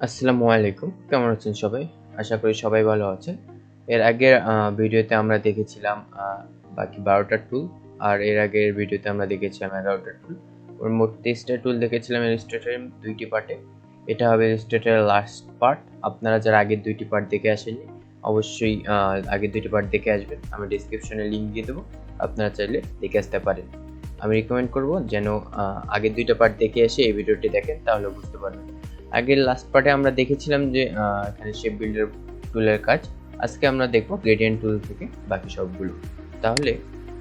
আসসালামু আলাইকুম, কেমন আছেন সবাই? আশা করি সবাই ভালো আছেন। এর আগের ভিডিওতে আমরা দেখেছিলাম বাকি ১২টা টুল, আর এর আগের ভিডিওতে আমরা দেখেছিলাম ১১টা টুল। ওর মোট ২৩টা টুল দেখেছিলাম ইলাস্ট্রেটরের ২টি পার্টে। এটা হবে ইলাস্ট্রেটরের লাস্ট পার্ট। আপনারা যারা আগের ২টি পার্ট দেখে আসেননি, অবশ্যই আগের ২টি পার্ট দেখে আসবেন। আমি ডেসক্রিপশনে লিংক দিয়ে দেবো, আপনারা চাইলে দেখে আসতে পারেন। আমি রিকমেন্ড করব যেন আগের ২টা পার্ট দেখে এসে এই ভিডিওটি দেখেন, তাহলে বুঝতে পারবেন। আগের লাস্ট পার্টে আমরা দেখেছিলাম যে এখানে শেপ বিল্ডার টুলের কাজ। আজকে আমরা দেখব গ্রেডিয়েন্ট টুল থেকে বাকি সবগুলো। তাহলে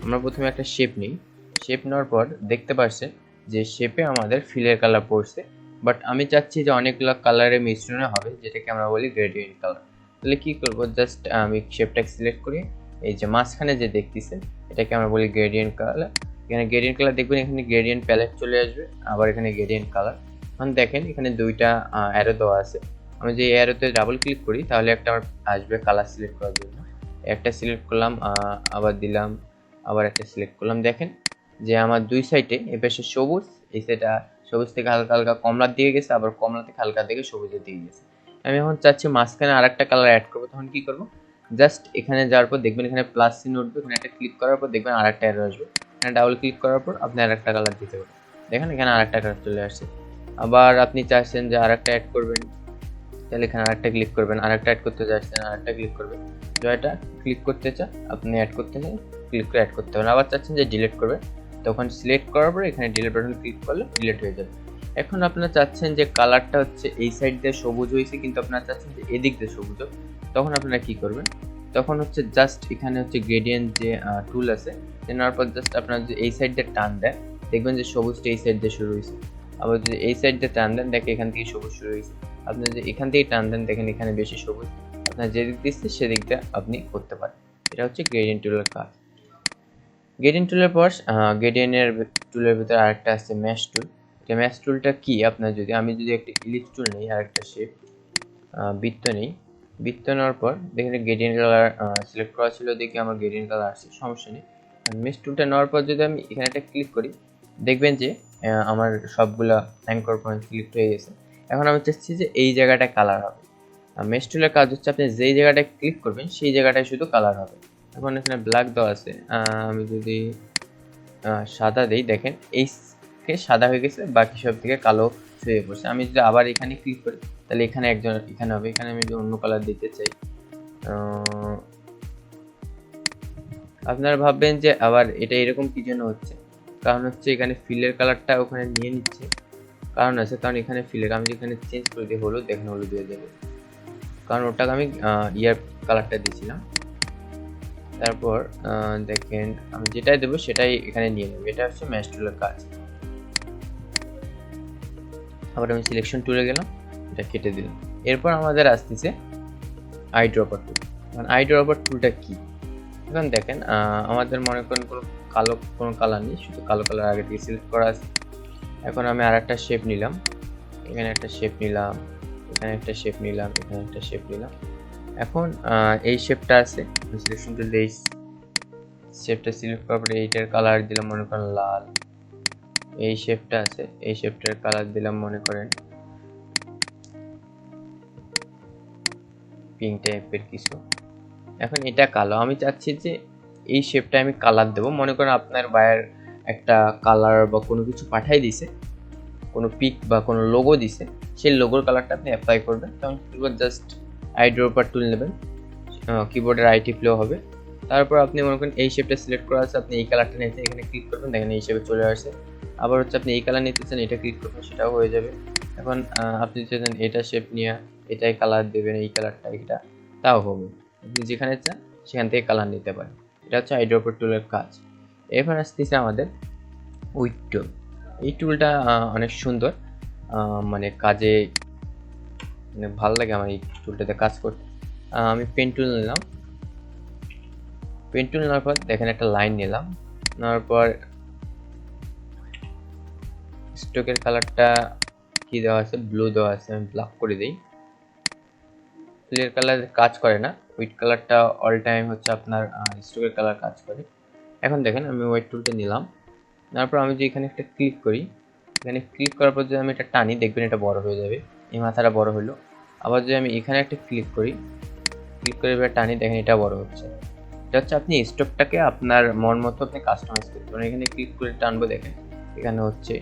আমরা প্রথমে একটা শেপ নিই। শেপ নেওয়ার পর দেখতে পাচ্ছেন যে শেপে আমাদের ফিলের কালার পড়ছে, বাট আমি চাচ্ছি যে অনেকগুলো কালারের মিশ্রণে হবে, যেটাকে আমরা বলি গ্রেডিয়েন্ট কালার। তাহলে কি করব, জাস্ট আমি শেপটাকে সিলেক্ট করি, এই যে মাঝখানে যে দেখতেছেন এটাকে আমরা বলি গ্রেডিয়েন্ট কালার। এখানে গ্রেডিয়েন্ট কালার দেখবেন, এখানে গ্রেডিয়েন্ট প্যালেট চলে আসবে, আবার এখানে গ্রেডিয়েন্ট কালার। এখন দেখেন এখানে দুইটা অ্যারো দেওয়া আছে। আমি যদি অ্যারোতে ডাবল ক্লিক করি তাহলে একটা আমার আসবে কালার সিলেক্ট করার জন্য। একটা সিলেক্ট করলাম, আবার দিলাম, আবার একটা সিলেক্ট করলাম। দেখেন যে আমার দুই সাইডে এ পাশে সবুজ, এই সাইডটা সবুজ থেকে হালকা হালকা কমলার দিকে গেছে, আবার কমলা থেকে হালকা দিকে সবুজের দিকে গেছে। আমি এখন চাচ্ছি মাঝখানে আর একটা কালার অ্যাড করবো। তখন কি করবো, জাস্ট এখানে যাওয়ার পর দেখবেন এখানে প্লাস চিহ্ন উঠবে, এখানে একটা ক্লিক করার পর দেখবেন আর একটা অ্যারো আসবে। এখানে ডাবল ক্লিক করার পর আপনি আর একটা কালার দিতে পারেন। দেখেন এখানে আর একটা কালার চলে আসছে। আবার আপনি চাচ্ছেন যে আরেকটা অ্যাড করবেন, তাহলে এখানে আরেকটা ক্লিক করবেন। আরেকটা অ্যাড করতে চাচ্ছেন, আরেকটা ক্লিক করবেন। জয়টা ক্লিক করতে চান, আপনি অ্যাড করতে চান, ক্লিক করে অ্যাড করতে পারেন। আবার চাচ্ছেন যে ডিলিট করবেন, তখন সিলেক্ট করার পরে এখানে ডিলিট বাটন ক্লিক করলে ডিলিট হয়ে যাবে। এখন আপনারা চাচ্ছেন যে কালারটা হচ্ছে এই সাইড দিয়ে সবুজ হয়েছে, কিন্তু আপনারা চাচ্ছেন যে এদিক দিয়ে সবুজ হোক। তখন আপনারা কি করবেন, তখন হচ্ছে জাস্ট এখানে হচ্ছে গ্রেডিয়েন্ট যে টুল আছে, নেওয়ার পর জাস্ট আপনারা যদি এই সাইড দিয়ে টান দেন, দেখবেন যে সবুজটা এই সাইড দিয়ে শুরু হয়েছে। আবার যদি এই সাইড দিয়ে টান দেন, দেখে এখান থেকে সবুজ শুরু হয়েছে। আপনি যদি এখান থেকে টান দেন, দেখেন এখানে বেশি সবুজ। আপনার যেদিক দিচ্ছে সেদিকটা আপনি করতে পারেন। এটা হচ্ছে গ্রেডিয়েন্ট টুলের কাজ। গ্রেডিয়েন্ট টুলের পর গ্রেডিয়েন্টের টুলের ভিতরে আরেকটা আছে ম্যাশ টুল। এটা ম্যাশ টুলটা কি, আপনার যদি আমি যদি একটা ইলিপস টুল নিই, আরেকটা শেপ বৃত্ত নেই, বৃত্ত নেওয়ার পর দেখেন গ্রেডিয়েন্ট কালার সিলেক্ট করা ছিল, দেখে আমার গ্রেডিয়েন্ট কালার আসছে, সমস্যা নেই। ম্যাশ টুলটা নেওয়ার পর যদি আমি এখানে একটা ক্লিক করি, দেখবেন যে আমার সবগুলা অ্যাঙ্কর পয়েন্ট সিলেক্ট হয়ে গেছে। এখন আমি চাচ্ছি যে এই জায়গাটায় কালার হবে। মেশ টুলের কাজ হচ্ছে আপনি যেই জায়গাটায় ক্লিক করবেন সেই জায়গাটায় শুধু কালার হবে। এখন এখানে ব্ল্যাক দেওয়া আছে, আমি যদি সাদা দেই, দেখেন এই সাদা হয়ে গেছে, বাকি সব থেকে কালো হয়ে পড়ছে। আমি যদি আবার এখানে ক্লিক করি তাহলে এখানে একজন এখানে হবে। এখানে আমি যদি অন্য কালার দিতে চাই, আপনারা ভাববেন যে আবার এটা এরকম কি জন্য হচ্ছে, কারণ হচ্ছে এখানে ফিলের কালারটা ওখানে নিয়ে নিচ্ছে, কারণ আছে, কারণ এখানে ফিলের আমি যেখানে চেঞ্জ করে দিই হলুদ, দেখেন হলুদ হয়ে যাবে, কারণ ওটাকে আমি ইয়ার কালারটা দিয়েছিলাম। তারপর দেখেন আমি যেটাই দেবো সেটাই এখানে নিয়ে নেবে। এটা হচ্ছে ম্যাশ টুলের কাজ। আবার আমি সিলেকশন টুলে গেলাম, এটা কেটে দিলাম। এরপর আমাদের আসতেছে আই ড্রপার টুল। এখন আই ড্রপার টুলটা কি, এখন দেখেন আমাদের মনে করেন কোনো কালার নেই, শুধু কালো কালার আগে থেকে সিলেক্ট করা আছে। এখন আমি আর একটা শেপ নিলাম, এখানে একটা শেপ নিলাম, এখানে একটা শেপ নিলাম, এখানে একটা শেপ নিলাম। এখন এই শেপটা আছে, সিলেকশন টুল দিয়ে শেপটা সিলেক্ট করার পরে এইটার কালার দিলাম মনে করেন লাল। এই শেপটা আছে, এই শেপটার কালার দিলাম মনে করেন পিঙ্ক টাইপের কিছু। এখন এটা কালো, আমি চাচ্ছি যে এই শেপটা আমি কালার দেবো। মনে করেন আপনার বায়ার একটা কালার বা কোনো কিছু পাঠাই দিছে, কোনো পিক বা কোনো লোগো দিছে, সেই লোগোর কালারটা আপনি অ্যাপ্লাই করবেন। তখন জাস্ট আই ড্রপার টুল নেবেন, কিবোর্ডের আই টিপলেও হবে। তারপর আপনি মনে করেন এই শেপটা সিলেক্ট করা আছে, আপনি এই কালারটা নিতে এখানে ক্লিক করবেন, দেখেন এই শেপে চলে আসে। আবার হচ্ছে আপনি এই কালার নিতে চান, এটা ক্লিক করবেন, সেটাও হয়ে যাবে। এখন আপনি চাইছেন এটা শেপ নিয়ে এটাই কালার দেবেন, এই কালারটা এটা, তাও হবে। আপনি যেখানে চান সেখান থেকে কালার নিতে পারেন। এটা হচ্ছে আই ড্রপার টুলের কাজ। এরপর আসতেছে আমাদের উইড টুল। এই টুলটা অনেক সুন্দর, মানে কাজে মানে ভালো লাগে আমার এই টুলটাতে কাজ করতে। আমি পেন টুল নিলাম, পেন টুল নেওয়ার পর দেখেন একটা লাইন নিলাম, নেওয়ার পর স্ট্রোকের কালারটা কি দেওয়া আছে, ব্লু দেওয়া আছে, আমি ব্ল্যাক করে দিই। ক্লিয়ার কালার কাজ করে না, উইড কালারটা অল টাইম হচ্ছে আপনার স্ট্রোকের কালার কাজ করে। এখন দেখেন আমি হোয়াইট টুলটা নিলাম, তারপর আমি যে এখানে একটা ক্লিক করি, এখানে ক্লিক করার পর যদি আমি এটা টানি, দেখবেন এটা বড় হয়ে যাবে। এই মাথাটা বড় হলো। আবার যদি আমি এখানে একটা ক্লিক করি, ক্লিক করে এবার টানি, দেখেন এটা বড় হচ্ছে। এটা হচ্ছে আপনি স্ট্রোকটাকে আপনার মন মতো আপনি কাস্টমাইজ করতে পারেন। এখানে ক্লিক করে টানবো, দেখেন এখানে হচ্ছে।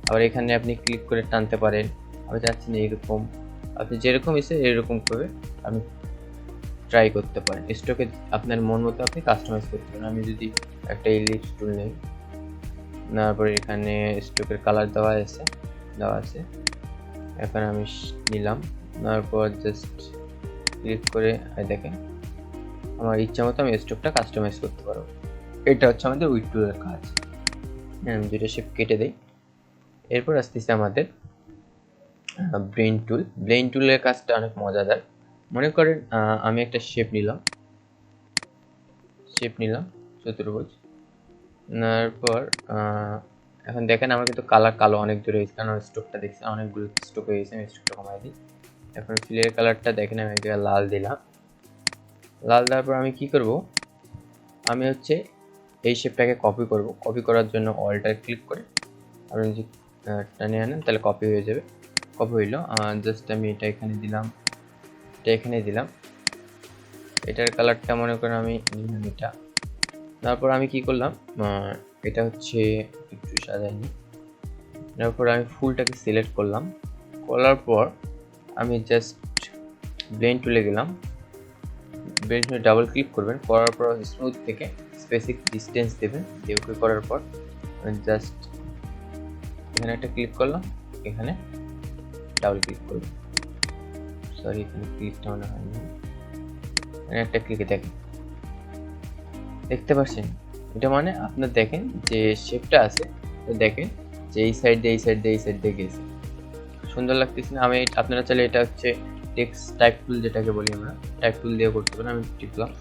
আবার এখানে আপনি ক্লিক করে টানতে পারেন। আমি চাচ্ছি না এরকম, আপনি যেরকম ইচ্ছে এরকম করে আপনি ট্রাই করতে পারেন। স্ট্রোকে আপনার মন মতো আপনি কাস্টমাইজ করতে পারেন। আমি যদি একটা ইলিপস টুল নেই, তারপরে এখানে স্ট্রোকের কালার দেওয়া আছে। এখন আমি নিলাম, তারপর জাস্ট ক্লিক করে দেখেন আমার ইচ্ছা মতো আমি স্ট্রোকটা কাস্টমাইজ করতে পারবো। এটা হচ্ছে আমাদের উইড টুলের কাজ। আমি দুটো শেপ কেটে দিই। এরপর আসতেছে আমাদের ব্লেন্ড টুলের কাজটা অনেক মজাদার। মনে করেন আমি একটা শেপ নিলাম চতুর্ভুজ, তারপর এখন দেখেন আমার কিন্তু কালার কালো অনেক দূরে হয়েছে, কারণ স্ট্রোকটা দেখছি অনেকগুলো স্ট্রোক হয়ে গেছে। আমি স্ট্রোকটা কমাই দিই। এখন ফিলের কালারটা দেখেন আমি একটা লাল দিলাম। লাল দেওয়ার পর আমি কি করব, আমি হচ্ছে এই শেপটাকে কপি করার জন্য অল্টার ক্লিক করে আপনি যদি টানিয়ে আনেন তাহলে কপি হয়ে যাবে। কপি হইলো, জাস্ট আমি এটা এখানে দিলাম। এটার কালারটা মনে করেন আমি নিলাম এটা। তারপর আমি কি করলাম, এটা হচ্ছে একটু সাজাইনি। তারপর আমি ফুলটাকে সিলেক্ট করলাম। করার পর আমি জাস্ট ব্লেন্ড টুলে গেলাম। ব্লেন্ড টুলে ডাবল ক্লিক করবেন, করার পর স্মুথ থেকে স্পেসিফিক ডিস্টেন্স দেবেন। ওকে করার পর জাস্ট এখানে একটা ক্লিক করলাম, এখানে ডাবল ক্লিক করলাম। সরি, এখানে ক্লিকটা মনে হয়নি। একটা ক্লিকে দেখতে পাচ্ছেন, এটা মানে আপনার দেখেন যে শেপটা আছে, তো দেখেন যে এই সাইড দিয়ে গেছে, সুন্দর লাগতেছে না? আমি আপনারা চাইলে এটা হচ্ছে টেক্সট টাইপ টুল যেটাকে বলি আমরা, টাইপ টুল দিয়ে করতে পারেন। আমি টিপলাম,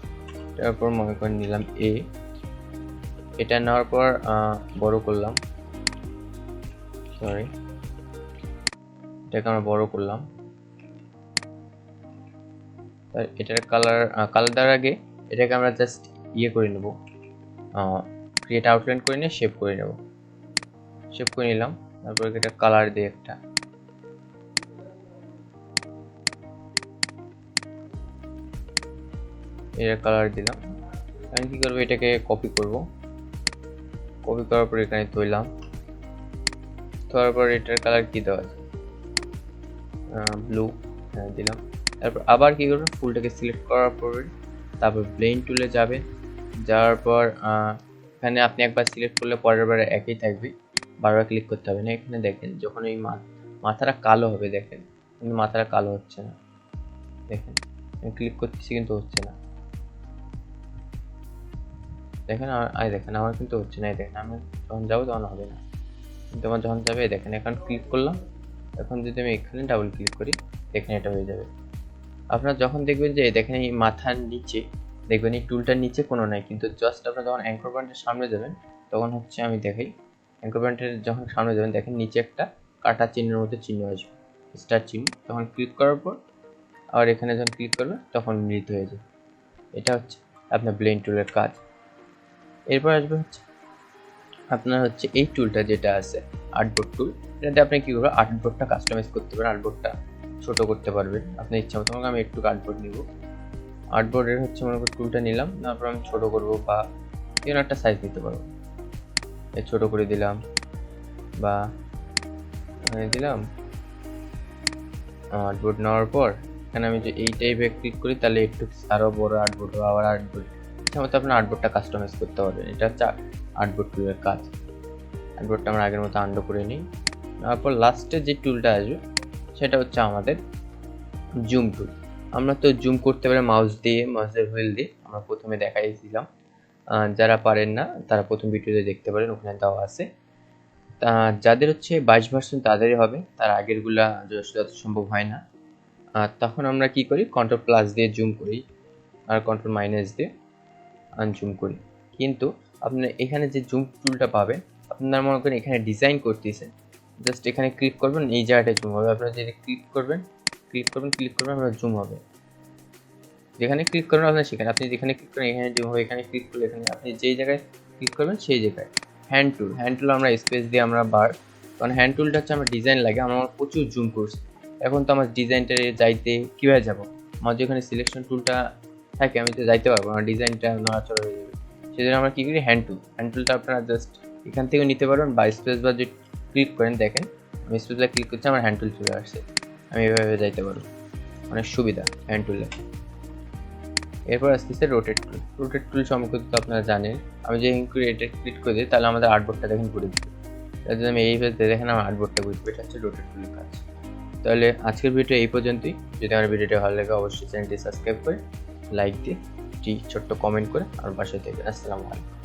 তারপর মনে করে নিলাম এটা নেওয়ার পর বড় করলাম, এটাকে আমরা বড় করলাম। এটার কালার দেওয়ার আগে এটাকে আমরা জাস্ট করে নেব, ক্রিয়েট আউটলাইন করে নিয়ে শেপ করে নিলাম। তারপর এটা কালার দিয়ে একটা কালার দিলাম। আমি কি করবো, এটাকে কপি করার পর এখানে তুললাম। তারপর এটার কালার কি দেওয়া আছে, ব্লু দিলাম। তারপর আবার কি করবেন, ফুলটাকে সিলেক্ট করার পর তারপর ব্লেন্ড টুলে যাওয়ার পর এখানে আপনি একবার সিলেক্ট করলে পরের বার একই থাকবে, বারবার ক্লিক করতে হবে না। এখানে দেখেন যখন এই মাথাটা কালো হবে, দেখেন কিন্তু মাথাটা কালো হচ্ছে না। দেখেন আমি ক্লিক করতেছি কিন্তু হচ্ছে না। দেখেন আমার কিন্তু হচ্ছে না। দেখেন আমি যখন যাবো তখন হবে না, কিন্তু আমার যখন যাবে দেখেন এখন ক্লিক করলাম। এখন যদি আমি এখানে ডাবল ক্লিক করি, দেখেন এটা হয়ে যাবে। আপনারা যখন দেখবেন যে দেখেন এই মাথার নিচে দেখবেন এই টুলটার নিচে কোনো নাই, কিন্তু জাস্ট আপনারা যখন অ্যাঙ্কর পয়েন্টের সামনে যাবেন তখন হচ্ছে আমি দেখাই, অ্যাঙ্কর পয়েন্টের যখন সামনে যাবেন দেখেন নিচে একটা কাটা চিহ্নের মতো চিহ্ন আসবে, স্টার চিহ্ন। তখন ক্লিক করার পর আবার এখানে যখন ক্লিক করবেন তখন মিলিত হয়ে যাবে। এটা হচ্ছে আপনার ব্লেন্ড টুলের কাজ। এরপর আসবে হচ্ছে আপনার হচ্ছে এই টুলটা যেটা আছে আর্টবোর্ড টুল, এটাতে আপনি কী করবেন, আর্টবোর্ডটা কাস্টমাইজ করতে পারেন, আর্টবোর্ডটা ছোটো করতে পারবেন আপনার ইচ্ছা মতো। আমি একটু আর্টবোর্ড নিব, আর্টবোর্ডের হচ্ছে মনে করি টুলটা নিলাম, তারপর আমি ছোটো করবো বা কোনো একটা সাইজ দিতে পারবো। ছোটো করে দিলাম বা দিলাম। আর্টবোর্ড নেওয়ার পর এখানে আমি যে এই টাইপে ক্লিক করি তাহলে একটু আরও বড় আর্টবোর্ড বা আবার আর্টবোর্ড ইচ্ছা মতো আপনার আর্টবোর্ডটা কাস্টমাইজ করতে পারবেন। এটা হচ্ছে আর্টবোর্ড টুলের কাজ। আর্টবোর্ডটা আমরা আগের মতো আন্ডু করে নিই। তারপর লাস্টে যে টুলটা আসবে সেটা হচ্ছে আমাদের জুম টুল। আমরা তো জুম করতে পারি মাউসের হুইল দিয়ে, আমরা প্রথমে দেখাইছিলাম। যারা পারেন না তারা প্রথম ভিডিওতে দেখতে পারেন, ওখানে দেওয়া আছে। যাদের হচ্ছে 22% তাদেরই হবে, তার আগেরগুলা যত সম্ভব হয় না। তখন আমরা কি করি, কন্ট্রোল প্লাস দিয়ে জুম করি আর কন্ট্রোল মাইনাস দিয়ে আনজুম করি। কিন্তু আপনার এখানে যে জুম টুলটা পাবেন, আপনার মনে করেন এখানে ডিজাইন করতেছেন, জাস্ট এখানে ক্লিক করবেন, এই জায়গাটায় জুম হবে। আপনারা যদি ক্লিক করবেন আপনার জুম হবে। যেখানে ক্লিক করবেন আপনার সেখানে, আপনি যেখানে ক্লিক করেন এখানে জুম হবে, এখানে ক্লিক করলে এখানে, আপনি যেই জায়গায় ক্লিক করবেন সেই জায়গায়। হ্যান্ড টুল আমরা স্পেস দিয়ে আমরা কারণ হ্যান্ড টুলটা হচ্ছে আমার ডিজাইন লাগে, আমার প্রচুর জুম করছি, এখন তো আমার ডিজাইনটা যাইতে কীভাবে যাবো, আমার যেখানে সিলেকশন টুলটা থাকে আমি তো যাইতে পারবো না, ডিজাইনটা নড়াচড়া হয়ে যাবে। সেজন্য আমরা কী করি, হ্যান্ড টুলটা আপনারা জাস্ট এখান থেকেও নিতে পারবেন, বা স্পেস বার যদি ক্লিক করেন, দেখেন আমি স্পেস বার ক্লিক করছি, আমার হ্যান্ড টুল চলে আসছে, আমি এভাবে যাইতে পারবো, অনেক সুবিধা হ্যান্ড টুলে। এরপর আসতেছে রোটেট টুল সম্পর্কে তো আপনারা জানেন। আমি যে এটা ক্লিক করে দিই তাহলে আমাদের আর্টবোর্ডটা দেখেন ঘুরে দিবে, তার জন্য আমি এই পেজে দেখেন আমার আর্টবোর্ডটা ঘুরে দিবে, এটা হচ্ছে রোটেট টুলের কাজ। তাহলে আজকের ভিডিও এই পর্যন্তই। যদি আমার ভিডিওটা ভালো লাগে অবশ্যই চ্যানেলটি সাবস্ক্রাইব করে লাইক দিয়ে ছোট্ট কমেন্ট করে আমার পাশে থাকবেন। আসসালামু আলাইকুম।